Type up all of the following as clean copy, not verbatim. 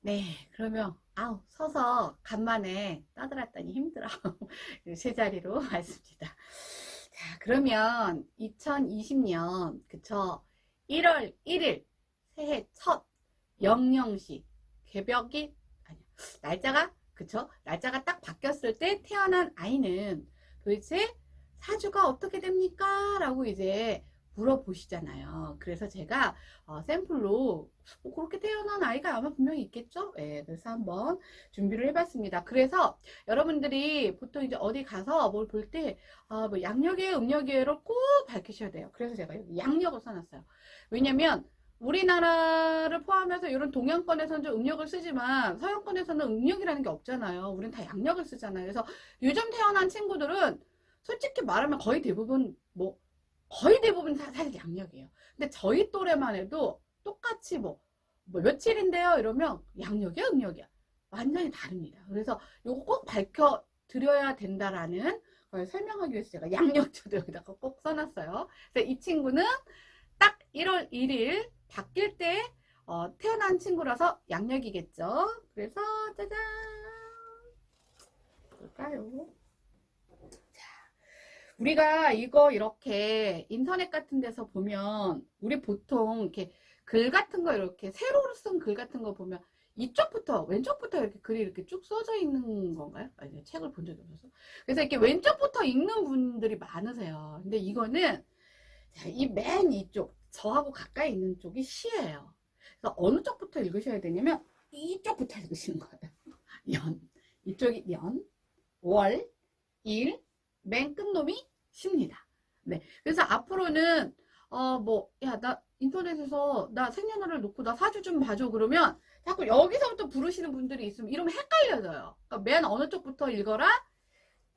네, 그러면 아우 서서 간만에 떠들었더니 힘들어. 제자리로 왔습니다. 자, 그러면 2020년 그쵸? 1월 1일 새해 첫 영영시 개벽이 아니야. 날짜가 그쵸? 날짜가 딱 바뀌었을 때 태어난 아이는 도대체 사주가 어떻게 됩니까? 라고 이제 물어보시잖아요. 그래서 제가 샘플로 그렇게 태어난 아이가 아마 분명히 있겠죠? 네, 그래서 한번 준비를 해봤습니다. 그래서 여러분들이 보통 이제 어디 가서 뭘 볼 때, 뭐 양력이에요, 음력이에요를 꼭 밝히셔야 돼요. 그래서 제가 여기 양력을 써놨어요. 왜냐면, 우리나라를 포함해서 이런 동양권에서는 좀 음력을 쓰지만 서양권에서는 음력이라는 게 없잖아요. 우린 다 양력을 쓰잖아요. 그래서 요즘 태어난 친구들은 솔직히 말하면 거의 대부분 사실 양력이에요. 근데 저희 또래만 해도 똑같이 뭐 며칠인데요 이러면 양력이야 음력이야 완전히 다릅니다. 그래서 요거 꼭 밝혀 드려야 된다라는 걸 설명하기 위해서 제가 양력조도 여기다가 꼭 써놨어요. 그래서 이 친구는 딱 1월 1일 바뀔 때 태어난 친구라서 양력이겠죠. 그래서 짜잔 볼까요? 우리가 이거 이렇게 인터넷 같은 데서 보면 우리 보통 이렇게 글 같은 거 이렇게 세로로 쓴 글 같은 거 보면 이쪽부터 왼쪽부터 이렇게 글이 이렇게 쭉 써져 있는 건가요? 아니, 책을 본 적이 없어서. 그래서 이렇게 왼쪽부터 읽는 분들이 많으세요. 근데 이거는 이 맨 이쪽 저하고 가까이 있는 쪽이 시예요. 그래서 어느 쪽부터 읽으셔야 되냐면 이쪽부터 읽으시는 거예요. 연 이쪽이 연, 월, 일, 맨 끝놈이 시입니다. 네. 그래서 앞으로는, 나 인터넷에서 나 생년월일 놓고 나 사주 좀 봐줘. 그러면 자꾸 여기서부터 부르시는 분들이 있으면 이러면 헷갈려져요. 그러니까 맨 어느 쪽부터 읽어라?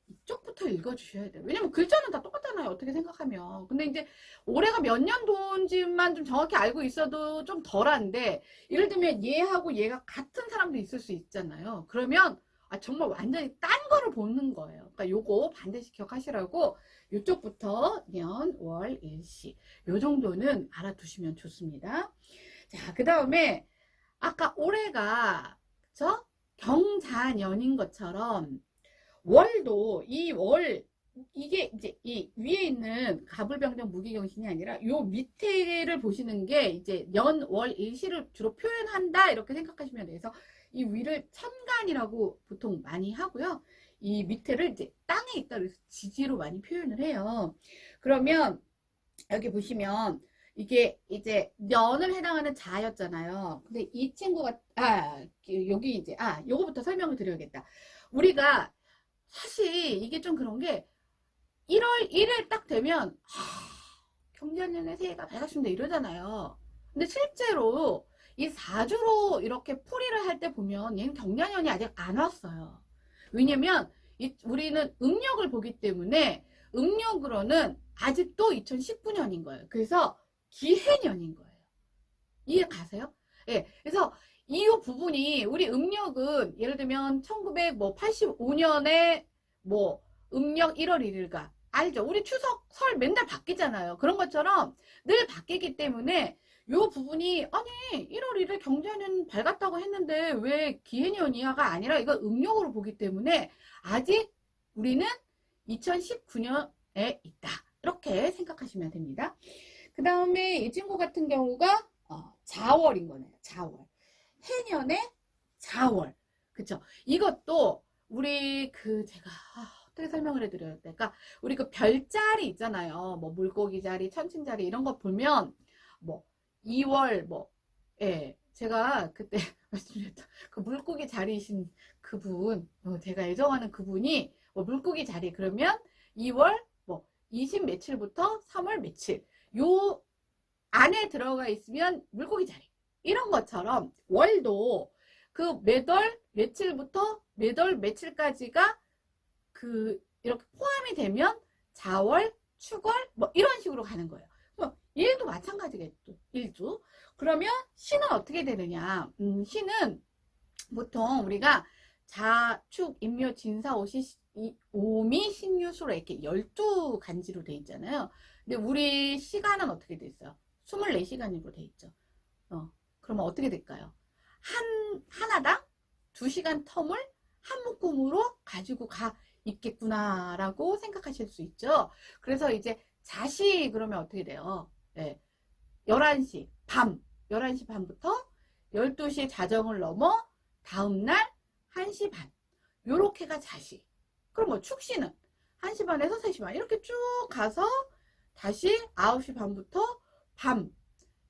이쪽부터 읽어주셔야 돼요. 왜냐면 글자는 다 똑같잖아요. 어떻게 생각하면. 근데 이제 올해가 몇 년도인지만 좀 정확히 알고 있어도 좀 덜한데, 예를 들면 얘하고 얘가 같은 사람도 있을 수 있잖아요. 그러면 정말 완전히 딴 거를 보는 거예요. 그러니까 요거 반드시 기억하시라고 요쪽부터 년, 월, 일시 요 정도는 알아두시면 좋습니다. 자, 그 다음에 아까 올해가 그쵸? 경자년인 것처럼 월도 이게 이제 이 위에 있는 가불병정 무기경신이 아니라 요 밑에를 보시는 게 이제 년, 월, 일시를 주로 표현한다 이렇게 생각하시면 돼서 이 위를 천간이라고 보통 많이 하고요. 이 밑에를 이제 땅에 있다 그래서 지지로 많이 표현을 해요. 그러면 여기 보시면 이게 이제 년을 해당하는 자였잖아요. 근데 이 친구가 여기 이제 요거부터 설명을 드려야겠다. 우리가 사실 이게 좀 그런 게 1월 1일 딱 되면 경자년의 새해가 밝았습니다 이러잖아요. 근데 실제로 이 사주로 이렇게 풀이를 할 때 보면 얘는 경자년이 아직 안 왔어요. 왜냐면 우리는 음력을 보기 때문에 음력으로는 아직도 2019년인 거예요. 그래서 기해년인 거예요. 이해 가세요? 예. 그래서 이 부분이 우리 음력은 예를 들면 1985년에 음력 1월 1일가 알죠? 우리 추석 설 맨날 바뀌잖아요. 그런 것처럼 늘 바뀌기 때문에 요 부분이 아니 1월 1일 경자년 밝았다고 했는데 왜 기해년이야가 아니라 이거 음력으로 보기 때문에 아직 우리는 2019년에 있다. 이렇게 생각하시면 됩니다. 그 다음에 이 친구 같은 경우가 자월인 거네요. 자월. 해년의 자월. 그쵸? 이것도 우리 제가 어떻게 설명을 해드려야 될까? 우리 그 별자리 있잖아요. 뭐 물고기 자리, 천칭 자리 이런 거 보면 2월 예, 제가 그때 말씀드렸던 그 물고기 자리이신 그분, 제가 애정하는 그분이 물고기 자리 그러면 2월 20 며칠부터 3월 며칠 요 안에 들어가 있으면 물고기 자리 이런 것처럼 월도 그 매달 며칠부터 매달 며칠까지가 이렇게 포함이 되면 자월, 축월 이런 식으로 가는 거예요. 일도 마찬가지겠죠. 일주. 그러면 시는 어떻게 되느냐? 시는 보통 우리가 자축, 임묘, 진사, 오미, 신유수로 이렇게 12간지로 돼 있잖아요. 근데 우리 시간은 어떻게 돼 있어요? 24시간으로 돼 있죠. 그러면 어떻게 될까요? 하나당 2시간 텀을 한 묶음으로 가지고 가 있겠구나라고 생각하실 수 있죠. 그래서 이제 자시 그러면 어떻게 돼요? 네. 11시 밤 11시 반부터 12시 자정을 넘어 다음날 1시 반 요렇게가 자시. 그럼 뭐 축시는 1시 반에서 3시 반 이렇게 쭉 가서 다시 9시 반부터 밤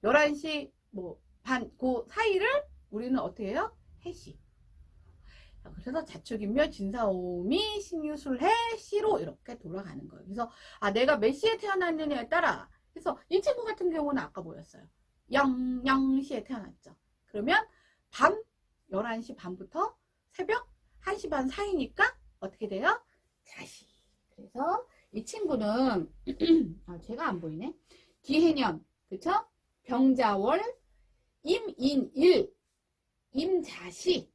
11시 뭐 반 그 사이를 우리는 어떻게 해요? 해시. 그래서 자축인묘 진사오미 신유술해 시로 이렇게 돌아가는 거예요. 그래서 내가 몇 시에 태어났느냐에 따라 그래서 이 친구 같은 경우는 아까 뭐였어요? 00시에 태어났죠. 그러면 밤 11시 반부터 새벽 1시 반 사이니까 어떻게 돼요? 자시. 그래서 이 친구는 제가 안 보이네. 기해년, 그쵸? 병자월, 임인일, 임자시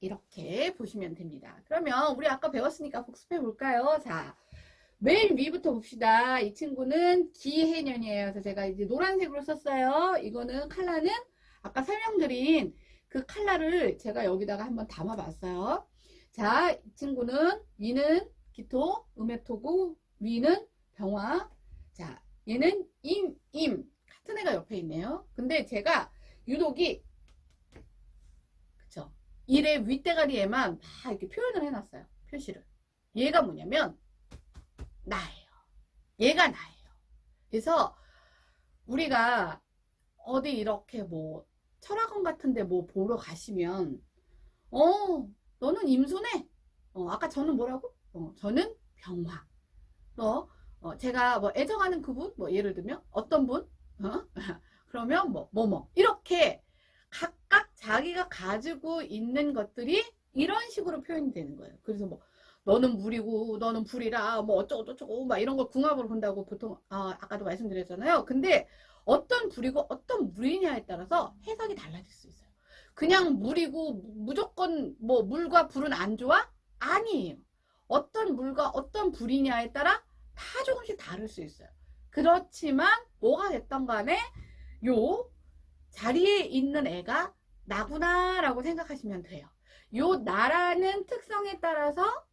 이렇게 보시면 됩니다. 그러면 우리 아까 배웠으니까 복습해 볼까요? 자, 맨 위부터 봅시다. 이 친구는 기해년이에요. 그래서 제가 이제 노란색으로 썼어요. 이거는 컬러는 아까 설명드린 그 컬러를 제가 여기다가 한번 담아 봤어요. 자, 이 친구는 위는 기토, 음해토고 위는 병화. 자, 얘는 임. 같은 애가 옆에 있네요. 근데 제가 유독이 그쵸? 일의 윗대가리에만 막 이렇게 표현을 해놨어요. 표시를. 얘가 뭐냐면 나예요. 얘가 나예요. 그래서 우리가 어디 이렇게 뭐 철학원 같은데 뭐 보러 가시면 너는 임수네. 아까 저는 뭐라고? 저는 병화. 제가 뭐 애정하는 그분, 뭐 예를 들면 어떤 분, 그러면 뭐 이렇게 각각 자기가 가지고 있는 것들이 이런 식으로 표현이 되는 거예요. 그래서 뭐 너는 물이고 너는 불이라 뭐 어쩌고 저쩌고 막 이런 걸 궁합으로 본다고 보통 아까도 말씀드렸잖아요. 근데 어떤 불이고 어떤 물이냐에 따라서 해석이 달라질 수 있어요. 그냥 물이고 무조건 뭐 물과 불은 안 좋아? 아니에요. 어떤 물과 어떤 불이냐에 따라 다 조금씩 다를 수 있어요. 그렇지만 뭐가 됐던 간에 요 자리에 있는 애가 나구나 라고 생각하시면 돼요. 요 나라는 특성에 따라서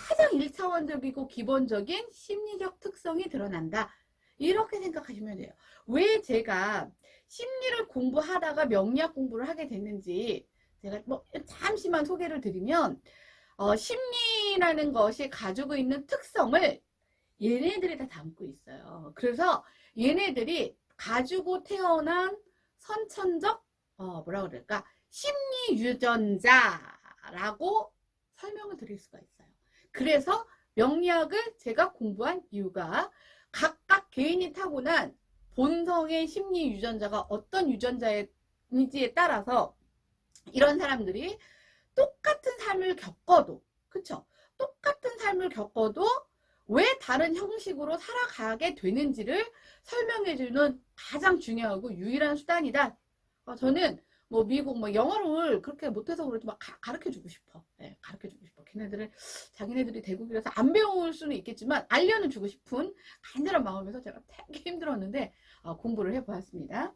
가장 1차원적이고 기본적인 심리적 특성이 드러난다. 이렇게 생각하시면 돼요. 왜 제가 심리를 공부하다가 명리학 공부를 하게 됐는지 제가 뭐 잠시만 소개를 드리면 심리라는 것이 가지고 있는 특성을 얘네들이 다 담고 있어요. 그래서 얘네들이 가지고 태어난 선천적 뭐라 그럴까 심리 유전자라고 설명을 드릴 수가 있어요. 그래서 명리학을 제가 공부한 이유가 각각 개인이 타고난 본성의 심리 유전자가 어떤 유전자인지에 따라서 이런 사람들이 똑같은 삶을 겪어도 그쵸? 똑같은 삶을 겪어도 왜 다른 형식으로 살아가게 되는지를 설명해주는 가장 중요하고 유일한 수단이다. 저는 뭐 미국 뭐 영어를 그렇게 못해서 그래도 막 가르쳐주고 싶어. 네, 가르쳐주고 싶어. 걔네들을 자기네들이 대국이라서 안 배울 수는 있겠지만 알려는 주고 싶은 간절한 마음에서 제가 되게 힘들었는데 공부를 해보았습니다.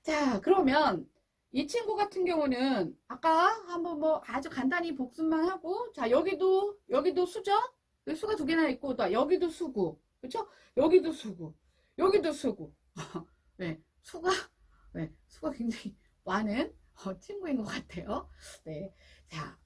자, 그러면 이 친구 같은 경우는 아까 한번 뭐 아주 간단히 복습만 하고 자 여기도 수죠? 여기 수가 2개나 있고 또 여기도 수고 그렇죠? 여기도 수고 여기도 수고 네, 수가 굉장히 많은 친구인 것 같아요. 네, 자